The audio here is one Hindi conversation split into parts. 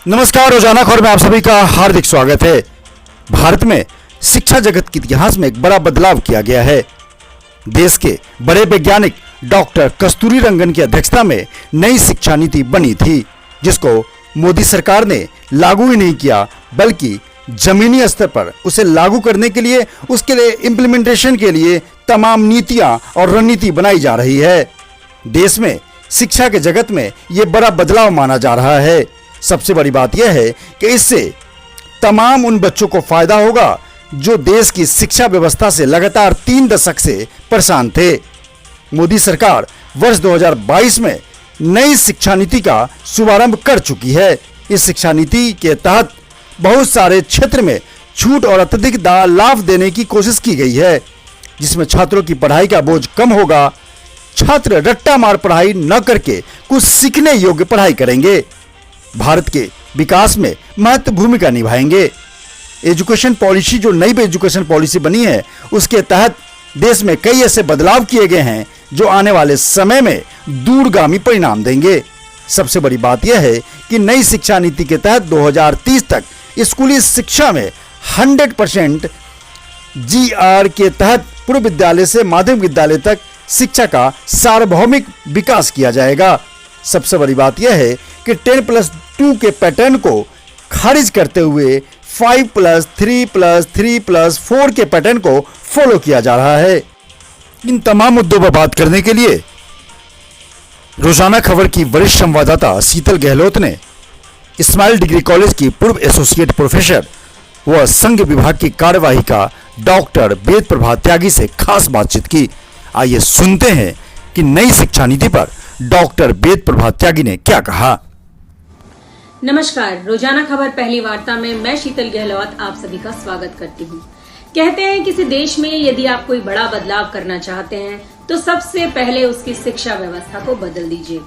नमस्कार, रोजाना खबर में आप सभी का हार्दिक स्वागत है। भारत में शिक्षा जगत के इतिहास में एक बड़ा बदलाव किया गया है। देश के बड़े वैज्ञानिक डॉक्टर कस्तूरी रंगन की अध्यक्षता में नई शिक्षा नीति बनी थी, जिसको मोदी सरकार ने लागू ही नहीं किया, बल्कि जमीनी स्तर पर उसे लागू करने के लिए, उसके लिए इम्प्लीमेंटेशन के लिए तमाम नीतियां और रणनीति बनाई जा रही है। देश में शिक्षा के जगत में ये बड़ा बदलाव माना जा रहा है। सबसे बड़ी बात यह है कि इससे तमाम उन बच्चों को फायदा होगा जो देश की शिक्षा व्यवस्था से लगातार 3 दशक से परेशान थे। मोदी सरकार वर्ष 2022 में नई शिक्षा नीति का शुभारंभ कर चुकी है। इस शिक्षा नीति के तहत बहुत सारे क्षेत्र में छूट और अत्यधिक लाभ देने की कोशिश की गई है, जिसमें छात्रों की पढ़ाई का बोझ कम होगा। छात्र रट्टा मार पढ़ाई न करके कुछ सीखने योग्य पढ़ाई करेंगे, भारत के विकास में महत्वपूर्ण भूमिका निभाएंगे। एजुकेशन पॉलिसी, जो नई एजुकेशन पॉलिसी बनी है, उसके तहत देश में कई ऐसे बदलाव किए गए हैं जो आने वाले समय में दूरगामी परिणाम देंगे। सबसे बड़ी बात यह है कि नई शिक्षा नीति के तहत 2030 तक स्कूली शिक्षा में 100% GR के तहत पूर्व विद्यालय से माध्यमिक विद्यालय तक शिक्षा का सार्वभौमिक विकास किया जाएगा। सबसे बड़ी बात यह है कि 10+2 के पैटर्न को खारिज करते हुए 5+3+3+4 के पैटर्न को फॉलो किया जा रहा है। इन तमाम मुद्दों पर बात करने के लिए रोजाना खबर की वरिष्ठ संवाददाता शीतल गहलोत ने इस्माइल डिग्री कॉलेज की पूर्व एसोसिएट प्रोफेसर व संघ विभाग की कार्यवाहिका डॉक्टर वेद प्रभा त्यागी से खास बातचीत की। आइए सुनते हैं कि नई शिक्षा नीति पर डॉक्टर वेद प्रभा त्यागी ने क्या कहा। नमस्कार, रोजाना खबर पहली वार्ता में मैं शीतल गहलोत आप सभी का स्वागत करती हूँ। कहते हैं किसी देश में यदि आप कोई बड़ा बदलाव करना चाहते हैं तो सबसे पहले उसकी शिक्षा व्यवस्था को बदल दीजिए।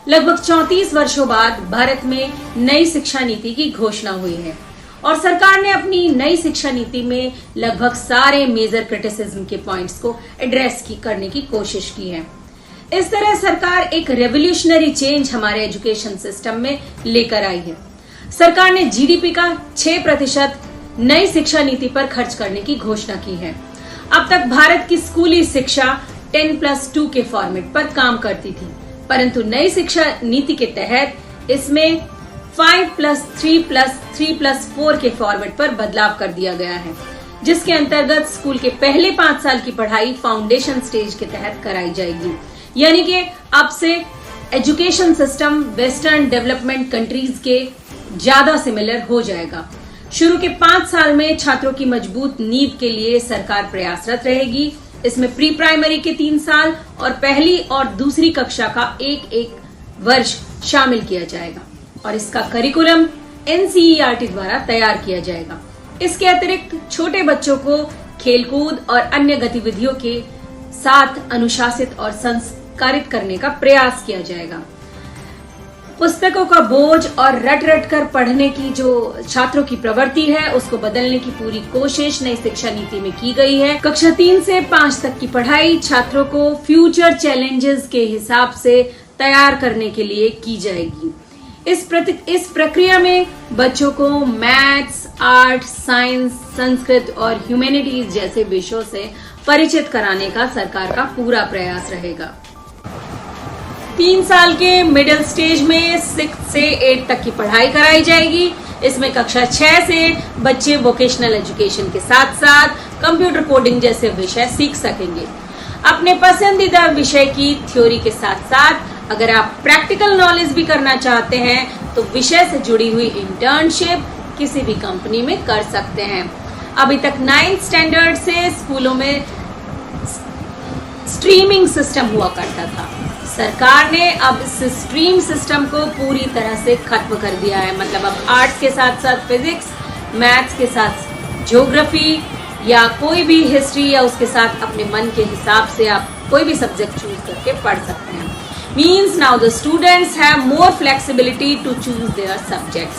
लगभग 34 वर्षों बाद भारत में नई शिक्षा नीति की घोषणा हुई है और सरकार ने अपनी नई शिक्षा नीति में लगभग सारे मेजर क्रिटिसिज्म के पॉइंट्स को एड्रेस करने की कोशिश की है। इस तरह सरकार एक रेवोल्यूशनरी चेंज हमारे एजुकेशन सिस्टम में लेकर आई है। सरकार ने जीडीपी का 6% नई शिक्षा नीति पर खर्च करने की घोषणा की है। अब तक भारत की स्कूली शिक्षा 10+2 के फॉर्मेट पर काम करती थी, परंतु नई शिक्षा नीति के तहत इसमें 5+3+3+4 के फॉर्मेट पर बदलाव कर दिया गया है, जिसके अंतर्गत स्कूल के पहले 5 साल की पढ़ाई फाउंडेशन स्टेज के तहत कराई जाएगी। यानी कि अब से education system western development countries के ज्यादा सिमिलर हो जाएगा। शुरू के 5 साल में छात्रों की मजबूत नींव के लिए सरकार प्रयासरत रहेगी। इसमें प्री प्राइमरी के 3 साल और पहली और दूसरी कक्षा का एक वर्ष शामिल किया जाएगा और इसका करिकुलम NCERT द्वारा तैयार किया जाएगा। इसके अतिरिक्त छोटे बच्चों को खेलकूद और अन्य गतिविधियों के साथ अनुशासित और संस्कारित करने का प्रयास किया जाएगा। पुस्तकों का बोझ और रट कर पढ़ने की जो छात्रों की प्रवृत्ति है, उसको बदलने की पूरी कोशिश नई शिक्षा नीति में की गई है। कक्षा 3 से 5 तक की पढ़ाई छात्रों को फ्यूचर चैलेंजेस के हिसाब से तैयार करने के लिए की जाएगी। इस प्रक्रिया में बच्चों को मैथ्स, आर्ट, साइंस, संस्कृत और ह्यूमैनिटीज जैसे विषयों से परिचित कराने का सरकार का पूरा प्रयास रहेगा। 3 साल के मिडिल स्टेज में 6 से 8 तक की पढ़ाई कराई जाएगी। इसमें कक्षा 6 से बच्चे वोकेशनल एजुकेशन के साथ साथ कंप्यूटर कोडिंग जैसे विषय सीख सकेंगे। अपने पसंदीदा विषय की थ्योरी के साथ साथ अगर आप प्रैक्टिकल नॉलेज भी करना चाहते हैं तो विषय से जुड़ी हुई इंटर्नशिप किसी भी कंपनी में कर सकते हैं। अभी तक 9th स्टैंडर्ड से स्कूलों में स्ट्रीमिंग सिस्टम हुआ करता था। सरकार ने अब इस स्ट्रीम सिस्टम को पूरी तरह से खत्म कर दिया है। मतलब अब आर्ट्स के साथ साथ फिजिक्स, मैथ्स के साथ ज्योग्राफी या कोई भी हिस्ट्री या उसके साथ अपने मन के हिसाब से आप कोई भी सब्जेक्ट चूज करके पढ़ सकते हैं। Means now the students have more flexibility to choose their subjects.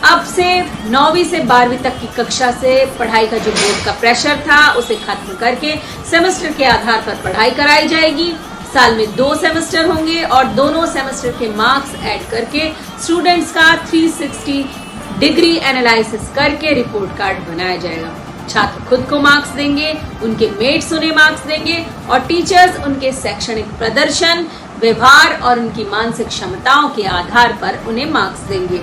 अब से 9वीं से 12वीं तक की कक्षा से पढ़ाई का जो बोर्ड का प्रेशर था उसे खत्म करके सेमेस्टर के आधार पर पढ़ाई कराई जाएगी। साल में 2 सेमेस्टर होंगे और दोनों सेमेस्टर के मार्क्स ऐड करके स्टूडेंट्स का 360 डिग्री एनालिसिस करके रिपोर्ट कार्ड बनाया जाएगा। छात्र खुद को मार्क्स देंगे, उनके मेट्स उन्हें मार्क्स देंगे और टीचर्स उनके शैक्षणिक प्रदर्शन, व्यवहार और उनकी मानसिक क्षमताओं के आधार पर उन्हें मार्क्स देंगे।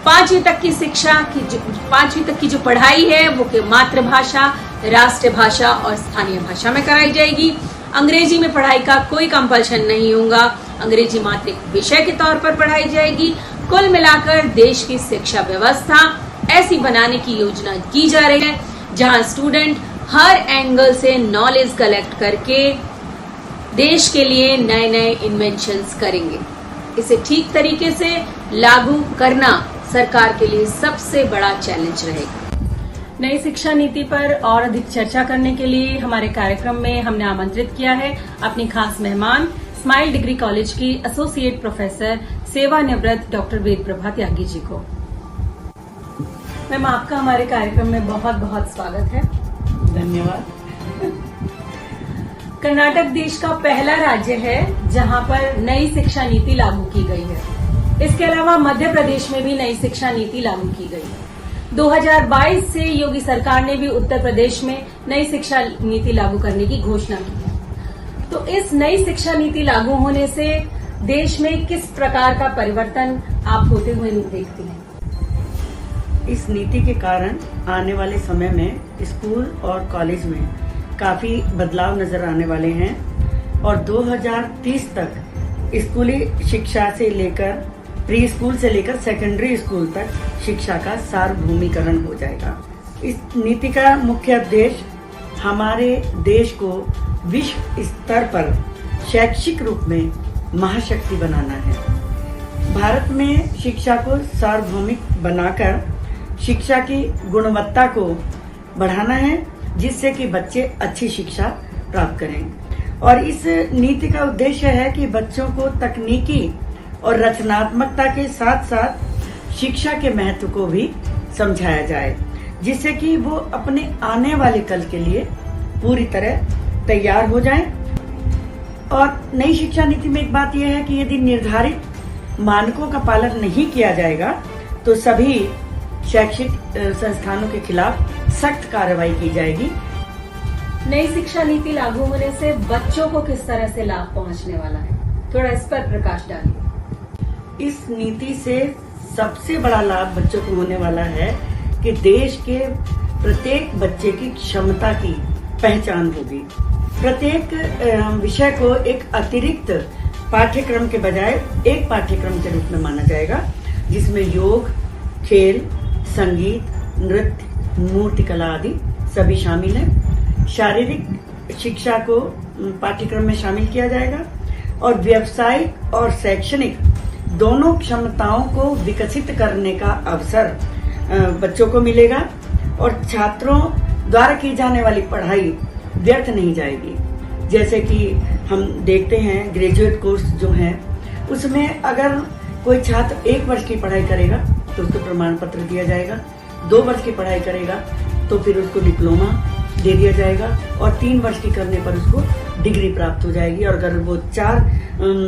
5वीं तक की जो पढ़ाई है वो कि मातृभाषा, राष्ट्रीय भाषा और स्थानीय भाषा में कराई जाएगी। अंग्रेजी में पढ़ाई का कोई कंपल्शन नहीं होगा। अंग्रेजी मात्र एक विषय के तौर पर पढ़ाई जाएगी। कुल मिलाकर देश की शिक्षा व्यवस्था ऐसी बनाने की योजना की जा रही है जहां स्टूडेंट हर एंगल से नॉलेज कलेक्ट करके देश के लिए नए नए इन्वेंशंस करेंगे। इसे ठीक तरीके से लागू करना सरकार के लिए सबसे बड़ा चैलेंज रहेगा। नई शिक्षा नीति पर और अधिक चर्चा करने के लिए हमारे कार्यक्रम में हमने आमंत्रित किया है अपनी खास मेहमान, स्माइल डिग्री कॉलेज की एसोसिएट प्रोफेसर सेवानिवृत्त डॉक्टर वेद प्रभा त्यागी जी को। मैम, आपका हमारे कार्यक्रम में बहुत बहुत स्वागत है। धन्यवाद। कर्नाटक देश का पहला राज्य है जहां पर नई शिक्षा नीति लागू की गई है। इसके अलावा मध्य प्रदेश में भी नई शिक्षा नीति लागू की गई है। 2022 से योगी सरकार ने भी उत्तर प्रदेश में नई शिक्षा नीति लागू करने की घोषणा की है। तो इस नई शिक्षा नीति लागू होने से देश में किस प्रकार का परिवर्तन आप होते हुए देखते हैं? इस नीति के कारण आने वाले समय में स्कूल और कॉलेज में काफी बदलाव नजर आने वाले हैं और 2030 तक स्कूली शिक्षा से लेकर प्री स्कूल से लेकर सेकेंडरी स्कूल तक शिक्षा का सार्वभौमिकरण हो जाएगा। इस नीति का मुख्य उद्देश्य हमारे देश को विश्व स्तर पर शैक्षिक रूप में महाशक्ति बनाना है। भारत में शिक्षा को सार्वभौमिक बनाकर शिक्षा की गुणवत्ता को बढ़ाना है जिससे कि बच्चे अच्छी शिक्षा प्राप्त करें। और इस नीति का उद्देश्य है कि बच्चों को तकनीकी और रचनात्मकता के साथ साथ शिक्षा के महत्व को भी समझाया जाए जिससे कि वो अपने आने वाले कल के लिए पूरी तरह तैयार हो जाएं। और नई शिक्षा नीति में एक बात यह है कि यदि निर्धारित मानकों का पालन नहीं किया जाएगा तो सभी शैक्षिक संस्थानों के खिलाफ सख्त कार्रवाई की जाएगी। नई शिक्षा नीति लागू होने से बच्चों को किस तरह से लाभ पहुंचने वाला है, थोड़ा इस पर प्रकाश डालिए। इस नीति से सबसे बड़ा लाभ बच्चों को होने वाला है कि देश के प्रत्येक बच्चे की क्षमता की पहचान होगी। प्रत्येक विषय को एक अतिरिक्त पाठ्यक्रम के बजाय एक पाठ्यक्रम के रूप में माना जाएगा जिसमें योग, खेल, संगीत, नृत्य, मूर्तिकला आदि सभी शामिल हैं। शारीरिक शिक्षा को पाठ्यक्रम में शामिल किया जाएगा और व्यावसायिक और शैक्षणिक दोनों क्षमताओं को विकसित करने का अवसर बच्चों को मिलेगा और छात्रों द्वारा की जाने वाली पढ़ाई व्यर्थ नहीं जाएगी। जैसे कि हम देखते हैं ग्रेजुएट कोर्स जो है उसमें अगर कोई छात्र 1 वर्ष की पढ़ाई करेगा तो उसको प्रमाण पत्र दिया जाएगा, 2 वर्ष की पढ़ाई करेगा तो फिर उसको डिप्लोमा दे दिया जाएगा और 3 वर्ष की करने पर उसको डिग्री प्राप्त हो जाएगी और अगर वो 4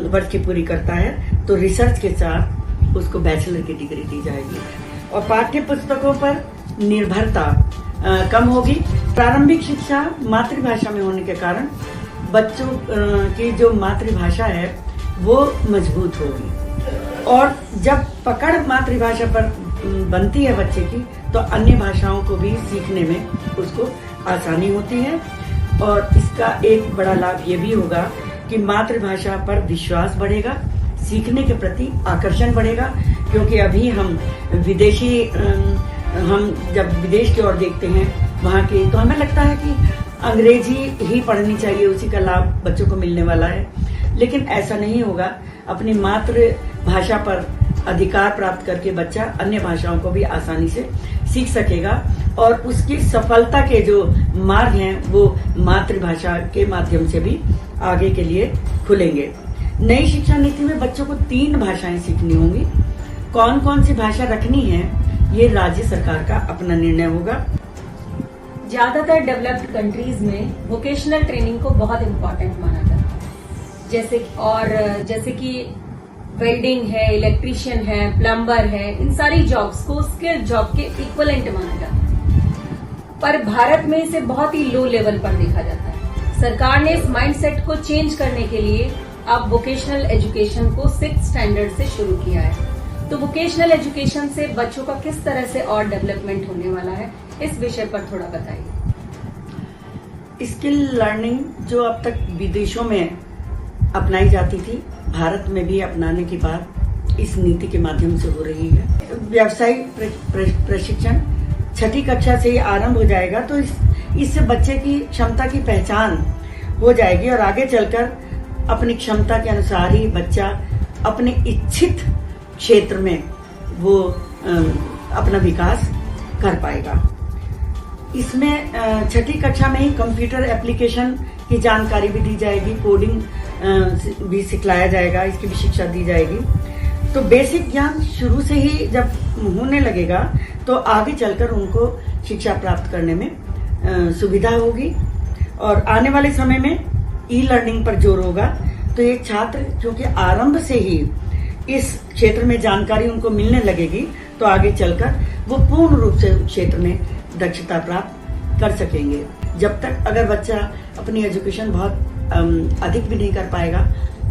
वर्ष की पूरी करता है तो रिसर्च के साथ उसको बैचलर की डिग्री दी जाएगी। और पाठ्य पुस्तकों पर निर्भरता कम होगी। प्रारंभिक शिक्षा मातृभाषा में होने के कारण बच्चों की जो मातृभाषा है वो मजबूत होगी और जब पकड़ मातृभाषा पर बनती है बच्चे की तो अन्य भाषाओं को भी सीखने में उसको आसानी होती है। और इसका एक बड़ा लाभ ये भी होगा कि मातृभाषा पर विश्वास बढ़ेगा, सीखने के प्रति आकर्षण बढ़ेगा क्योंकि अभी हम जब विदेश की ओर देखते हैं वहाँ की तो हमें लगता है कि अंग्रेजी ही पढ़नी चाहिए, उसी का लाभ बच्चों को मिलने वाला है। लेकिन ऐसा नहीं होगा। अपनी मातृभाषा पर अधिकार प्राप्त करके बच्चा अन्य भाषाओं को भी आसानी से सीख सकेगा और उसकी सफलता के जो मार्ग हैं वो मातृभाषा के माध्यम से भी आगे के लिए खुलेंगे। नई शिक्षा नीति में बच्चों को 3 भाषाएं सीखनी होंगी। कौन कौन सी भाषा रखनी है ये राज्य सरकार का अपना निर्णय होगा। ज्यादातर डेवलप्ड कंट्रीज में वोकेशनल ट्रेनिंग को बहुत इम्पोर्टेंट माना जाता है। जैसे कि वेल्डिंग है, इलेक्ट्रिशियन है, प्लम्बर है, इन सारी जॉब्स को स्किल्ड जॉब के इक्वलेंट माना जाता है। पर भारत में इसे बहुत ही लो लेवल पर देखा जाता है। सरकार ने इस माइंडसेट को चेंज करने के लिए अब वोकेशनल एजुकेशन को 6th स्टैंडर्ड से शुरू किया है। तो वोकेशनल एजुकेशन से बच्चों का किस तरह से और डेवलपमेंट होने वाला है, इस विषय पर थोड़ा बताइए। स्किल लर्निंग जो अब तक विदेशों में अपनाई जाती थी, भारत में भी अपनाने की बात इस नीति के माध्यम से हो रही है। व्यावसायिक प्रशिक्षण 6ठी कक्षा से ही आरंभ हो जाएगा, तो इससे बच्चे की क्षमता की पहचान हो जाएगी और आगे चलकर अपनी क्षमता के अनुसार ही बच्चा अपने इच्छित क्षेत्र में वो अपना विकास कर पाएगा। इसमें 6ठी कक्षा में ही कंप्यूटर एप्लीकेशन की जानकारी भी दी जाएगी, कोडिंग भी सिखलाया जाएगा, इसकी भी शिक्षा दी जाएगी। तो बेसिक ज्ञान शुरू से ही जब होने लगेगा तो आगे चलकर उनको शिक्षा प्राप्त करने में सुविधा होगी। और आने वाले समय में ई लर्निंग पर जोर होगा, तो ये छात्र क्योंकि आरंभ से ही इस क्षेत्र में जानकारी उनको मिलने लगेगी, तो आगे चलकर वो पूर्ण रूप से क्षेत्र में दक्षता प्राप्त कर सकेंगे। जब तक अगर बच्चा अपनी एजुकेशन बहुत अधिक भी नहीं कर पाएगा,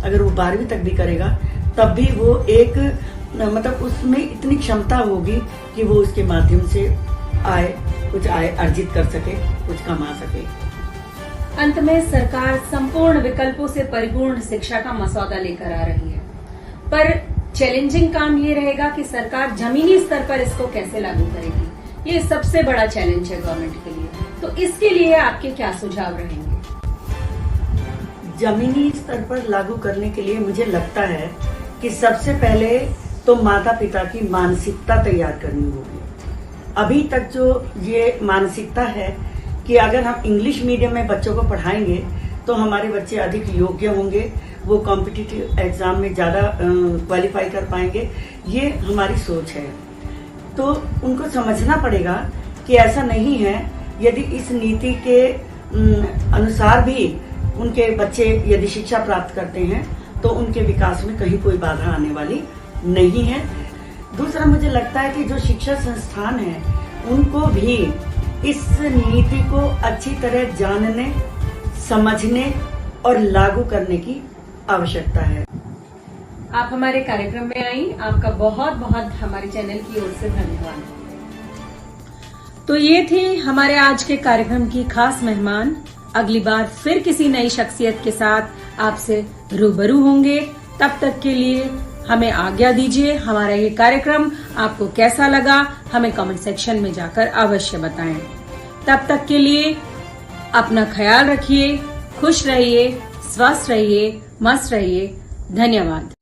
अगर वो 12वीं तक भी करेगा, तब भी वो एक मतलब उसमें इतनी क्षमता होगी कि वो उसके माध्यम से कुछ आय अर्जित कर सके, कुछ कमा सके। अंत में सरकार संपूर्ण विकल्पों से परिपूर्ण शिक्षा का मसौदा लेकर आ रही है, पर चैलेंजिंग काम ये रहेगा कि सरकार जमीनी स्तर पर इसको कैसे लागू करेगी। ये सबसे बड़ा चैलेंज है गवर्नमेंट के लिए। तो इसके लिए आपके क्या सुझाव रहेंगे? जमीनी स्तर पर लागू करने के लिए मुझे लगता है कि सबसे पहले तो माता पिता की मानसिकता तैयार करनी होगी। अभी तक जो ये मानसिकता है कि अगर हम इंग्लिश मीडियम में बच्चों को पढ़ाएंगे तो हमारे बच्चे अधिक योग्य होंगे, वो कॉम्पिटिटिव एग्जाम में ज्यादा क्वालिफाई कर पाएंगे, ये हमारी सोच है। तो उनको समझना पड़ेगा कि ऐसा नहीं है। यदि इस नीति के अनुसार भी उनके बच्चे यदि शिक्षा प्राप्त करते हैं तो उनके विकास में कहीं कोई बाधा आने वाली नहीं है। दूसरा, मुझे लगता है कि जो शिक्षा संस्थान हैं उनको भी इस नीति को अच्छी तरह जानने, समझने और लागू करने की आवश्यकता है। आप हमारे कार्यक्रम में आई, आपका बहुत बहुत हमारे चैनल की ओर से धन्यवाद। तो ये थी हमारे आज के कार्यक्रम की खास मेहमान। अगली बार फिर किसी नई शख्सियत के साथ आपसे रूबरू होंगे। तब तक के लिए हमें आज्ञा दीजिए। हमारा ये कार्यक्रम आपको कैसा लगा हमें कमेंट सेक्शन में जाकर अवश्य बताएं। तब तक के लिए अपना ख्याल रखिए, खुश रहिए, स्वस्थ रहिए, मस्त रहिए। धन्यवाद।